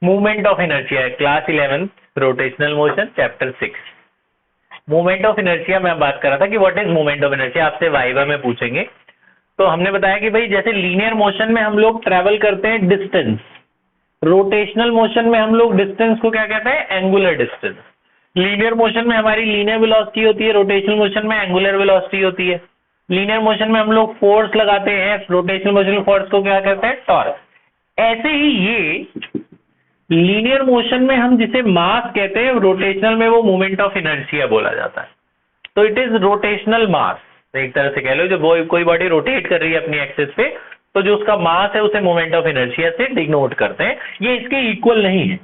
Movement of inertia है, class 11 rotational motion chapter 6। Movement of inertia में बात कर रहा था कि what is movement of inertia, आपसे वाइवा में पूछेंगे। तो हमने बताया कि भाई जैसे लीनियर मोशन में हम लोग ट्रेवल करते हैं डिस्टेंस, रोटेशनल मोशन में हम लोग डिस्टेंस को क्या कहते हैं, एंगुलर डिस्टेंस। लीनियर मोशन में हमारी लीनियर वेलोसिटी होती है, रोटेशनल मोशन में एंगुलर वेलोसिटी होती है। लीनियर मोशन में हम लोग फोर्स लगाते हैं, रोटेशनल मोशन फोर्स को क्या कहते हैं, टॉर्क। ऐसे ही ये लीनियर मोशन में हम जिसे मास कहते हैं, रोटेशनल में वो मोमेंट ऑफ इनर्शिया बोला जाता है। तो इट इज रोटेशनल मास, एक तरह से कह लो जो कोई बॉडी रोटेट कर रही है अपनी एक्सिस पे, तो जो उसका मास है उसे मोमेंट ऑफ इनर्शिया से डिनोट करते हैं। ये इसके इक्वल नहीं है,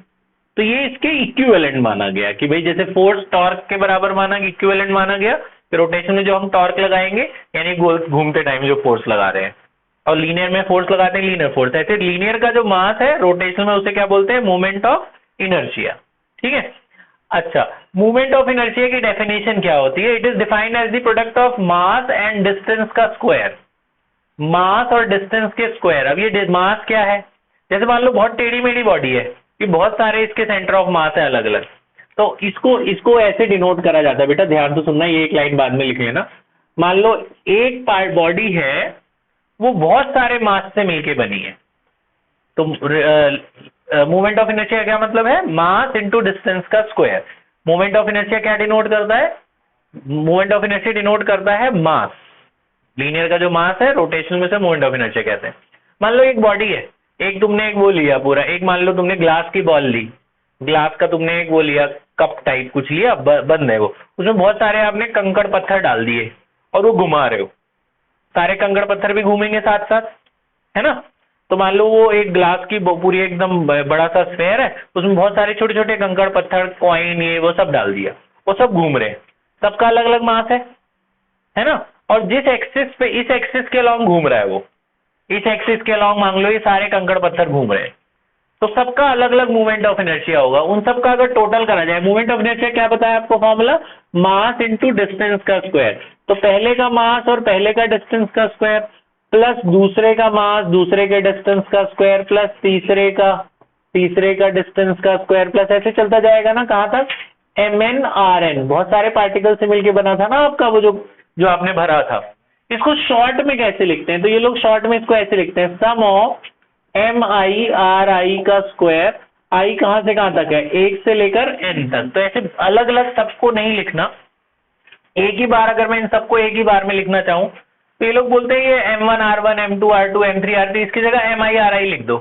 तो ये इसके इक्विवेलेंट माना गया कि भाई जैसे फोर्स टॉर्क के बराबर माना, इक्विवेलेंट माना गया कि रोटेशन में जो हम टॉर्क लगाएंगे यानी घूमते टाइम जो फोर्स लगा रहे हैं, और लीनियर में फोर्स लगाते हैं लीनियर फोर्स। ऐसे लीनियर का जो मास है रोटेशन में उसे क्या बोलते हैं, मोमेंट ऑफ इनर्शिया। ठीक है। अच्छा, मूवमेंट ऑफ इनर्शिया की डेफिनेशन क्या होती है? It is defined as the product of mass and distance का स्क्वायर, मास और डिस्टेंस के स्क्वायर। अब ये मास क्या है, जैसे मान लो बहुत टेढ़ी मेढ़ी बॉडी है कि बहुत सारे इसके सेंटर ऑफ मास है अलग अलग, तो इसको ऐसे डिनोट करा जाता है। बेटा ध्यान से सुनना, ये एक लाइन बाद में लिख लेना। मान लो एक पार्ट बॉडी है वो बहुत सारे मास से मिलके बनी है, तो मूवमेंट ऑफ इनर्शिया क्या मतलब है, मास इनटू डिस्टेंस का स्क्वायर। मूवमेंट ऑफ इनर्शिया क्या डिनोट करता है, मूवमेंट ऑफ इनर्शिया डिनोट करता है मास, लीनियर का जो मास है, रोटेशनल में से मूवमेंट ऑफ इनर्शिया कहते हैं। मान लो एक बॉडी है, एक तुमने एक वो लिया पूरा, एक मान लो तुमने ग्लास की बॉल ली, ग्लास का तुमने एक वो लिया, कप टाइप कुछ लिया, बंद है वो, उसमें बहुत सारे आपने कंकड़ पत्थर डाल दिए और वो घुमा रहे हो, सारे कंकड़ पत्थर भी घूमेंगे साथ साथ, है ना। तो मान लो वो एक ग्लास की पूरी एकदम बड़ा सा स्फेयर है, उसमें बहुत सारे छोटे छोटे कंकड़ पत्थर, कॉइन, ये वो सब डाल दिया, वो सब घूम रहे हैं, सबका अलग अलग मास है ना। और जिस एक्सिस पे, इस एक्सिस के अलॉन्ग घूम रहा है वो, इस एक्सिस के अलॉन्ग मान लो ये सारे कंकड़ पत्थर घूम रहे हैं, तो सबका अलग अलग मूवमेंट ऑफ इनर्शिया होगा। उन सबका अगर टोटल करा जाए, मूवमेंट ऑफ इनर्शिया क्या बताया आपको फॉर्मूला, मास इनटू डिस्टेंस का स्क्वायर। तो पहले का मास और पहले का डिस्टेंस का स्क्वायर प्लस दूसरे का मास, दूसरे के डिस्टेंस का स्क्वायर प्लस तीसरे का डिस्टेंस का स्क्वायर, प्लस ऐसे चलता जाएगा ना, कहां तक, MnRn। बहुत सारे पार्टिकल से मिलके बना था ना आपका वो जो आपने भरा था। इसको शॉर्ट में कैसे लिखते हैं, तो ये लोग शॉर्ट में इसको ऐसे लिखते हैं, सम ऑफ MIRI का स्क्वायर। आई कहां से कहां तक है, 1 से लेकर n तक। तो ऐसे अलग अलग सबको नहीं लिखना, एक ही बार अगर मैं इन सबको एक ही बार में लिखना चाहूं तो ये लोग बोलते हैं ये M1R1 M2 R2 M3 R3, इसकी जगह MIRI लिख दो।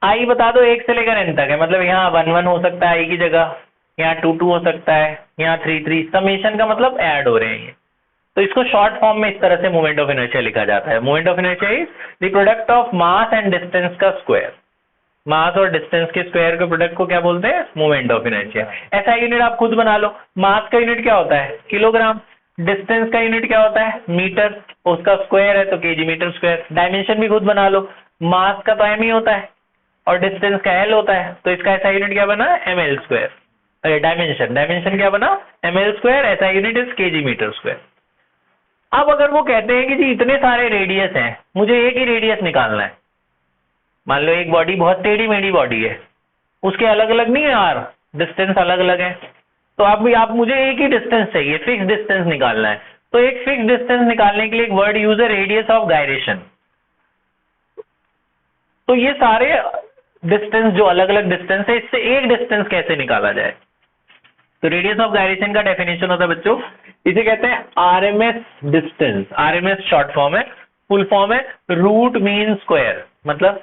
आई बता दो 1 से लेकर n तक है, मतलब यहाँ 1 1 हो सकता है आई की जगह, यहाँ 2 2 हो सकता है, यहाँ 3 3, समेशन का मतलब ऐड हो रहे हैं ये। तो इसको शॉर्ट फॉर्म में इस तरह से मूवमेंट ऑफ इनर्शिया लिखा जाता है। Movement of inertia is the product of mass and distance का स्क्वायर। मास और डिस्टेंस के स्क्वायर के प्रोडक्ट को क्या बोलते हैं, मूवमेंट ऑफ इनर्शिया। ऐसा यूनिट आप खुद बना लो, मास का यूनिट क्या होता है, किलोग्राम, डिस्टेंस का यूनिट क्या होता है, मीटर, उसका स्क्वायर है तो केजी मीटर स्क्वायर। डायमेंशन भी खुद बना लो, मास का तो m ही होता है और डिस्टेंस का l होता है, तो इसका ऐसा यूनिट क्या बना, ml स्क्वायर। डायमेंशन क्या बना, ml स्क्वायर, ऐसा unit is KG metre square. अब अगर वो कहते हैं कि जी इतने सारे रेडियस हैं, मुझे एक ही रेडियस निकालना है, मान लो एक बॉडी बहुत टेढ़ी मेढ़ी बॉडी है, उसके अलग अलग नहीं है आर, डिस्टेंस अलग अलग है, तो आप मुझे एक ही डिस्टेंस चाहिए, फिक्स डिस्टेंस निकालना है। तो एक फिक्स डिस्टेंस निकालने के लिए एक वर्ड यूज है, रेडियस ऑफ गायरेशन। तो ये सारे डिस्टेंस जो अलग अलग डिस्टेंस है, इससे एक डिस्टेंस कैसे निकाला जाए, तो रेडियस ऑफ गायरेशन का डेफिनेशन होता है बच्चों, इसे कहते हैं RMS distance. RMS short form है, फुल फॉर्म है रूट मीन स्क्वायर। मतलब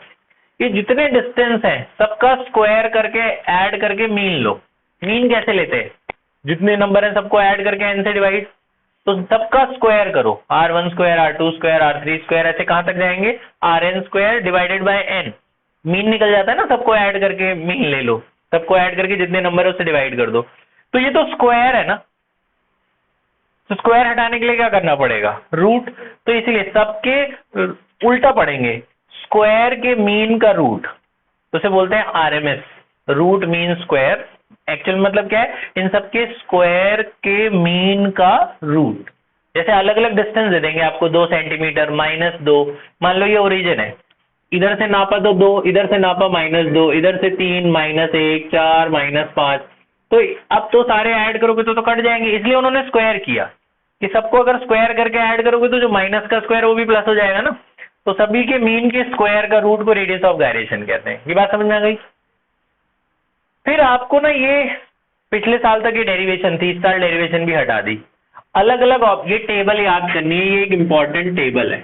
ये जितने डिस्टेंस हैं सबका स्क्वायर करके ऐड करके मीन लो। मीन कैसे लेते हैं, जितने नंबर हैं सबको ऐड करके n से डिवाइड, तो सबका स्क्वायर करो, R1 square, R2 square, R3 square, ऐसे कहां तक जाएंगे, Rn square divided by n। Mean निकल जाता है ना, सबको ऐड करके मीन ले लो, सबको ऐड करके जितने नंबर है उससे डिवाइड कर दो। तो ये तो स्क्वायर है ना, तो स्क्वायर हटाने के लिए क्या करना पड़ेगा, रूट। तो इसीलिए सबके उल्टा पढ़ेंगे, स्क्वायर के मीन का रूट, तो उसे बोलते हैं RMS, root mean square. Actual मतलब क्या है, इन सबके स्क्वायर के मीन का रूट। जैसे अलग अलग डिस्टेंस दे देंगे आपको, 2 सेंटीमीटर, -2, मान लो ये ओरिजिन है, इधर से नापा तो 2, इधर से नापा -2, इधर से 3, -1, 4, -5। तो अब तो सारे ऐड करोगे तो कट जाएंगे, इसलिए उन्होंने स्क्वायर किया कि सबको अगर स्क्वायर करके ऐड करोगे तो जो माइनस का स्क्वायर वो भी प्लस हो जाएगा ना। तो सभी के मीन के स्क्वायर का रूट को रेडियस ऑफ गायरेशन कहते हैं। ये बात समझ में आ गई। फिर आपको ना ये पिछले साल तक ये डेरिवेशन थी, इस साल डेरिवेशन भी हटा दी। अलग अलग ये टेबल याद करनी है, ये एक इंपॉर्टेंट टेबल है,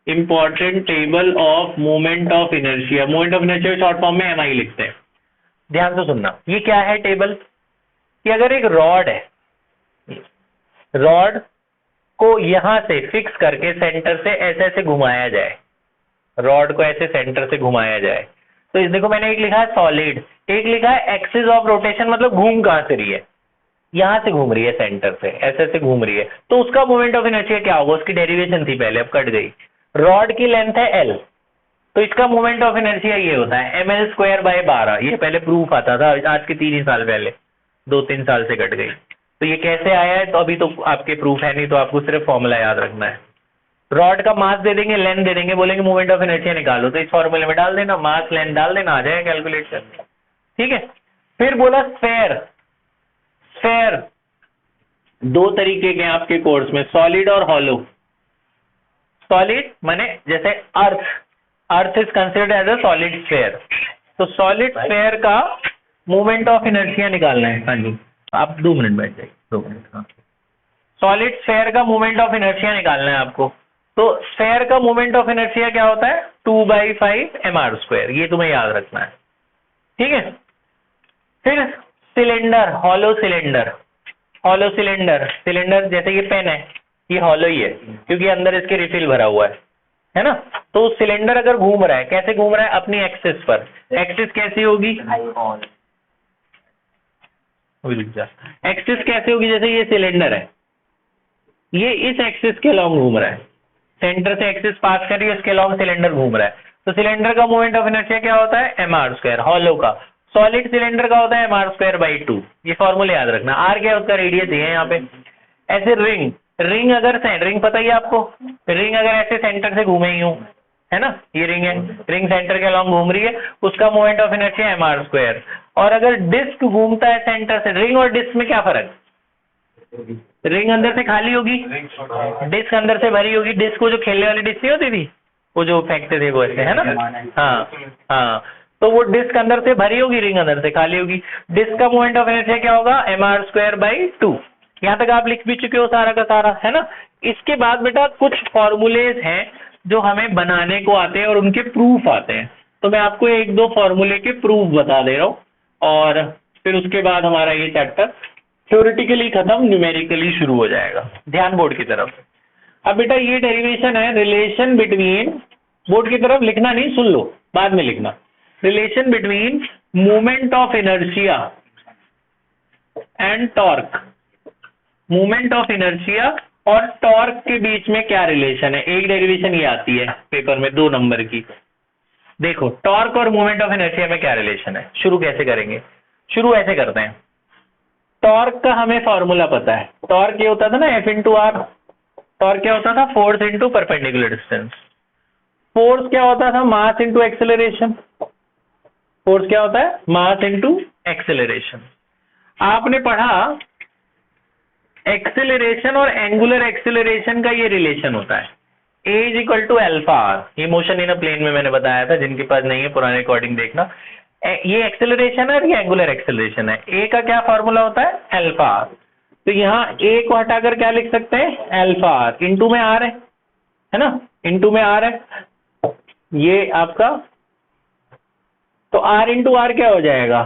important table of moment of inertia. Moment of inertia short form में MI लिखते हैं। ध्यान से सुनना, ये क्या है टेबल, कि अगर एक रॉड है, रॉड को यहां से फिक्स करके सेंटर से ऐसे ऐसे घुमाया जाए, रॉड को ऐसे सेंटर से घुमाया जाए, तो इस देखो मैंने एक लिखा है सॉलिड, एक लिखा है एक्सिस ऑफ रोटेशन, मतलब घूम कहां से रही है, यहां से घूम रही है, सेंटर से ऐसे ऐसे घूम रही है, तो उसका मोमेंट ऑफ इनर्शिया क्या होगा, उसकी डेरिवेशन थी पहले, अब कट गई। रॉड की लेंथ है L, तो इसका मोमेंट ऑफ इनर्शिया ये होता है ml²/12। ये पहले प्रूफ आता था, आज के 3 ही साल पहले, 2-3 साल से कट गई। तो ये कैसे आया है, तो अभी तो आपके प्रूफ है नहीं, तो आपको सिर्फ फॉर्मूला याद रखना है। रॉड का मास दे देंगे, लेंथ दे देंगे, बोलेंगे मोमेंट ऑफ इनर्शिया निकालो, तो इस फॉर्मूले में डाल देना, मास लेंथ डाल देना, आ जाएगा कैलकुलेट करने। ठीक है। फिर बोला स्फेयर। स्फेयर 2 तरीके के हैं आपके कोर्स में, सॉलिड और हॉलो। सॉलिड माने जैसे earth is considered as a solid sphere, तो सॉलिड स्फेयर का मोमेंट ऑफ इनर्शिया निकालना है। हाँ जी, आप 2 मिनट बैठ जाइए, 2 मिनट। हाँ, सॉलिड स्फेयर का मोमेंट ऑफ इनर्शिया निकालना है आपको। तो स्फेयर का मोमेंट ऑफ इनर्शिया क्या होता है, 2/5 mr², ये तुम्हें याद रखना है। ठीक है। फिर cylinder, hollow cylinder. Hollow cylinder, cylinder जैसे ये पेन है, ये हॉलो ही है क्योंकि अंदर इसके रिफिल भरा हुआ है ना। तो सिलेंडर अगर घूम रहा है, कैसे घूम रहा है, अपनी एक्सिस पर। एक्सिस कैसी होगी, एक्सिस कैसे होगी, जैसे ये सिलेंडर है, ये इस एक्सिस के लॉन्ग घूम रहा है, सेंटर से एक्सिस पास कर रही है, इसके लॉन्ग सिलेंडर घूम रहा है, तो सिलेंडर का मोमेंट ऑफ इनर्शिया क्या होता है, mr²। हॉलो का, सॉलिड सिलेंडर का होता है mr²/2। ये फॉर्मूला याद रखना। r क्या है, उसका रेडियस है यहाँ पे। ऐसे रिंग, रिंग अगर रिंग पता ही आपको, रिंग अगर ऐसे सेंटर से घूमे यूं, है ना, ये रिंग है, रिंग सेंटर के अलॉन्ग घूम रही है, उसका मोमेंट ऑफ इनर्शिया mr²। और अगर डिस्क घूमता है सेंटर से, रिंग और डिस्क में क्या फर्क, रिंग अंदर से खाली होगी, डिस्क अंदर से भरी होगी। डिस्क को जो खेलने वाली डिस्क नहीं होती थी, वो जो फेंकते थे वो ऐसे, है ना। हाँ हाँ, तो वो डिस्क अंदर से भरी होगी, रिंग अंदर से खाली होगी। डिस्क का मोमेंट ऑफ इनर्शिया क्या होगा, mr²/2। यहाँ तक आप लिख भी चुके हो सारा का सारा, है ना। इसके बाद बेटा कुछ फॉर्मूलेज हैं जो हमें बनाने को आते हैं और उनके प्रूफ आते हैं, तो मैं आपको 1-2 फॉर्मूले के प्रूफ बता दे रहा हूँ, और फिर उसके बाद हमारा ये चैप्टर थ्योरेटिकली खत्म, न्यूमेरिकली शुरू हो जाएगा। ध्यान बोर्ड की तरफ। अब बेटा ये डेरिवेशन है, रिलेशन बिटवीन, बोर्ड की तरफ लिखना नहीं, सुन लो बाद में लिखना। Relation between moment of inertia and torque. Moment of inertia और टॉर्क के बीच में क्या रिलेशन है, एक डेरिवेशन ये आती है पेपर में 2 नंबर की। देखो टॉर्क और मोमेंट ऑफ इनर्शिया में क्या रिलेशन है, शुरू कैसे करेंगे, शुरू ऐसे करते हैं। टॉर्क का हमें फॉर्मूला पता है, टॉर्क ये होता था ना F×r। टॉर्क क्या होता था, force into perpendicular distance. Force क्या होता था, मास इंटू एक्सेलरेशन। फोर्स क्या होता है, मास इंटू एक्सेलरेशन। आपने पढ़ा एक्सेलरेशन और एंगुलर एक्सेलरेशन का ये रिलेशन होता है, A = α। ये मोशन इन अ प्लेन में मैंने बताया था, जिनके पास नहीं है पुराने रिकॉर्डिंग देखना। ये एक्सेलरेशन है और ये एंगुलर एक्सेलरेशन है। ए का क्या फॉर्मूला होता है, α। तो यहाँ ए को हटाकर क्या लिख सकते हैं, α। इंटू में आर है ना, इंटू में आर है ये आपका, तो r इंटू आर क्या हो जाएगा,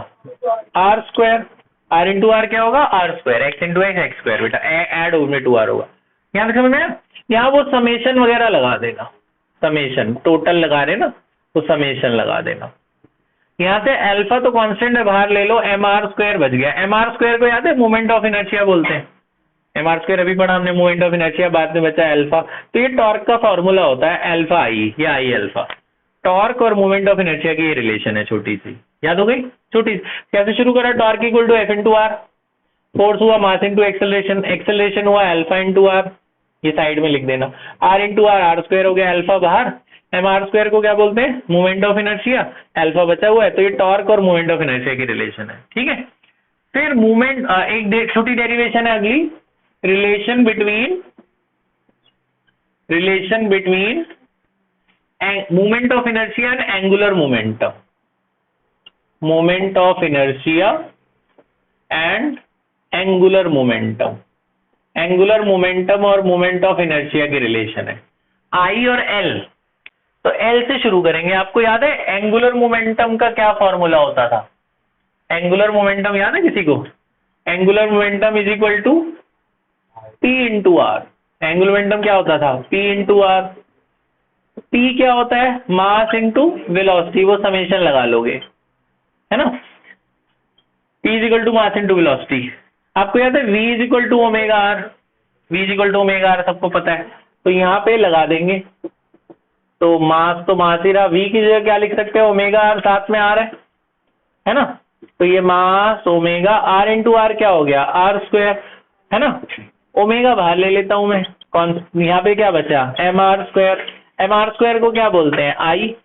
r²। r इंटू आर क्या होगा, r²। x into x x²। बेटा ऐड में 2r होगा। यहाँ समझ में, यहाँ वो समेशन वगैरह लगा देना, समेशन टोटल लगा रहे ना, तो समेशन लगा देना। यहाँ से अल्फा तो कांस्टेंट है, बाहर ले लो, mr² बच गया। mr² को याद है मोमेंट ऑफ इनर्शिया बोलते हैं, mr² अभी पढ़ा हमने, मोमेंट ऑफ इनर्शिया, बाद में बचा अल्फा। तो ये टॉर्क का फॉर्मूला होता है αi या i α। टॉर्क और मोमेंट ऑफ इनर्शिया की ये रिलेशन है, छोटी सी, याद हो गई, छोटी। कैसे शुरू करा, टॉर्क = F×r, फोर्स हुआ मास इंटू एक्सेलरेशन, एक्सेलरेशन हुआ α × r, ये साइड में लिख देना, r इंटू आर, r² हो गया, अल्फा बाहर, mr² को क्या बोलते हैं, मोमेंट ऑफ इनर्शिया, अल्फा बचा हुआ है, तो ये टॉर्क और मोमेंट ऑफ इनर्शिया की रिलेशन है, ठीक है। फिर मूवमेंट, एक छोटी डेरिवेशन है अगली, relation between moment of inertia and angular momentum, moment of inertia and angular momentum, angular momentum और मोमेंट ऑफ इनर्शिया की रिलेशन है, आई और एल। तो एल से शुरू करेंगे। आपको याद है एंगुलर मोमेंटम का क्या फॉर्मूला होता था, एंगुलर मोमेंटम याद है किसी को, angular momentum is equal to P into R. Angular momentum क्या होता था, पी इंटू आर। पी क्या होता है, मास इंटू वेलोसिटी, वो समेशन लगा लोगे, है ना। P is equal to mass into velocity. आपको याद है V is equal to omega R, V is equal to omega R सबको पता है, तो यहाँ पे लगा देंगे। तो मास ही रहा, V की जगह क्या लिख सकते हैं, ओमेगा आर, साथ में आर है ना। तो ये मास ओमेगा आर इंटू आर क्या हो गया, आर स्क्वायर, है ना। ओमेगा बाहर ले लेता हूं मैं, कौन यहाँ पे क्या बचा, M R square. M R square को क्या बोलते हैं, आई।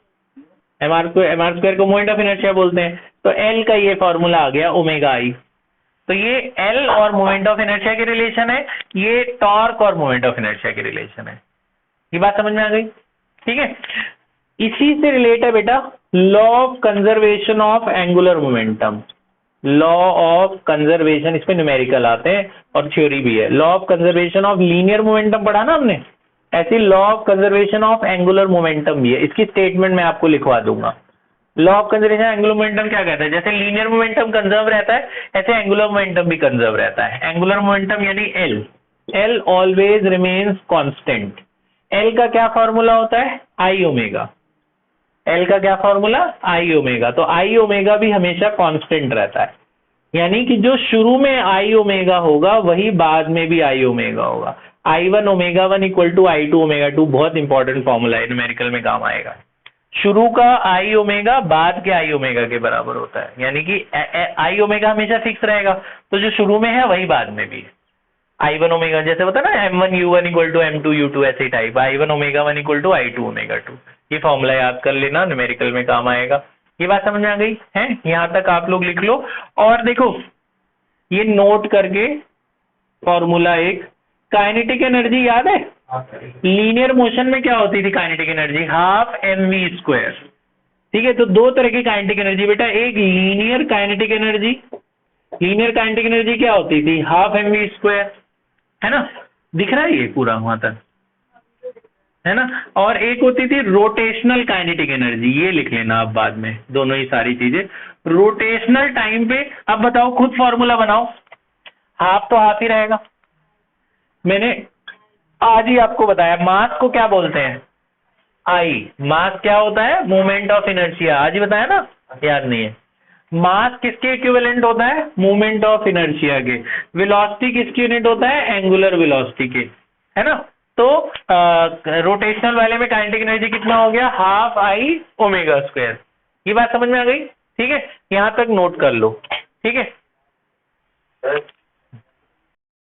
एम आर स्क्वायर को मोमेंट ऑफ इनर्शिया बोलते हैं। तो एल का ये फॉर्मूला आ गया ओमेगा आई। तो ये एल और मोमेंट ऑफ इनर्शिया की रिलेशन है, ये टॉर्क और मोमेंट ऑफ इनर्शिया की रिलेशन है। ये बात समझ में आ गई, ठीक है। इसी से रिलेट है बेटा law of conservation of angular momentum, law of conservation, इसमें न्यूमेरिकल आते हैं और थ्योरी भी है। Law of conservation of linear momentum पढ़ा ना हमने, ऐसी law of conservation of angular momentum भी है। इसकी स्टेटमेंट मैं आपको लिखवा दूंगा। Law of conservation angular momentum क्या कहता है, जैसे लीनियर मोमेंटम कंजर्व रहता है ऐसे एंगुलर मोमेंटम भी कंजर्व रहता है। एंगुलर मोमेंटम यानी L always remains constant. L का क्या फॉर्मूला होता है, आई ओमेगा। एल का क्या फॉर्मूला, आई ओमेगा। तो आई ओमेगा भी हमेशा कांस्टेंट रहता है, यानी कि जो शुरू में आई ओमेगा होगा वही बाद में भी आई ओमेगा होगा। I1 omega 1 equal to I2 omega 2, बहुत इंपॉर्टेंट फॉर्मूला है, न्यूमेरिकल में काम आएगा। शुरू का आई ओमेगा बाद के आई ओमेगा के बराबर होता है, यानी कि आई ओमेगा हमेशा फिक्स रहेगा, तो जो शुरू में है वही बाद में भी है। I1 ओमेगा जैसे होता है ना M1 U1 equal to M2 U2, ऐसे type I1 omega 1 equal to I2 omega 2। ये फॉर्मूला याद कर लेना, न्यूमेरिकल में काम आएगा। ये बात समझ में आ गई है, यहाँ तक आप लोग लिख लो। और देखो ये नोट करके फॉर्मूला एक, काइनेटिक एनर्जी याद है, लीनियर मोशन में क्या होती थी काइनेटिक एनर्जी, हाफ mv²। ठीक है, तो दो तरह की काइनेटिक एनर्जी बेटा, एक linear kinetic energy, linear kinetic energy क्या होती थी, हाफ mv², है ना, दिख रहा है ये पूरा वहां तक, है ना। और एक होती थी रोटेशनल काइनेटिक एनर्जी, ये लिख लेना आप बाद में, दोनों ही सारी चीजें रोटेशनल टाइम पे। अब बताओ, खुद फॉर्मूला बनाओ, हाफ तो हाफ ही रहेगा। मैंने आज ही आपको बताया मास को क्या बोलते हैं, आई। मास क्या होता है, मोमेंट ऑफ इनर्शिया, आज ही बताया ना, याद नहीं है। मास किसके इक्विवेलेंट होता है, मोमेंट ऑफ इनर्शिया के। वेलोसिटी किसकी यूनिट होता है, एंगुलर वेलोसिटी के, है ना। तो रोटेशनल वाले में काइनेटिक एनर्जी कितना हो गया, हाफ आई ओमेगा स्क्वायर। ये बात समझ में आ गई, ठीक है, यहां तक नोट कर लो, ठीक है।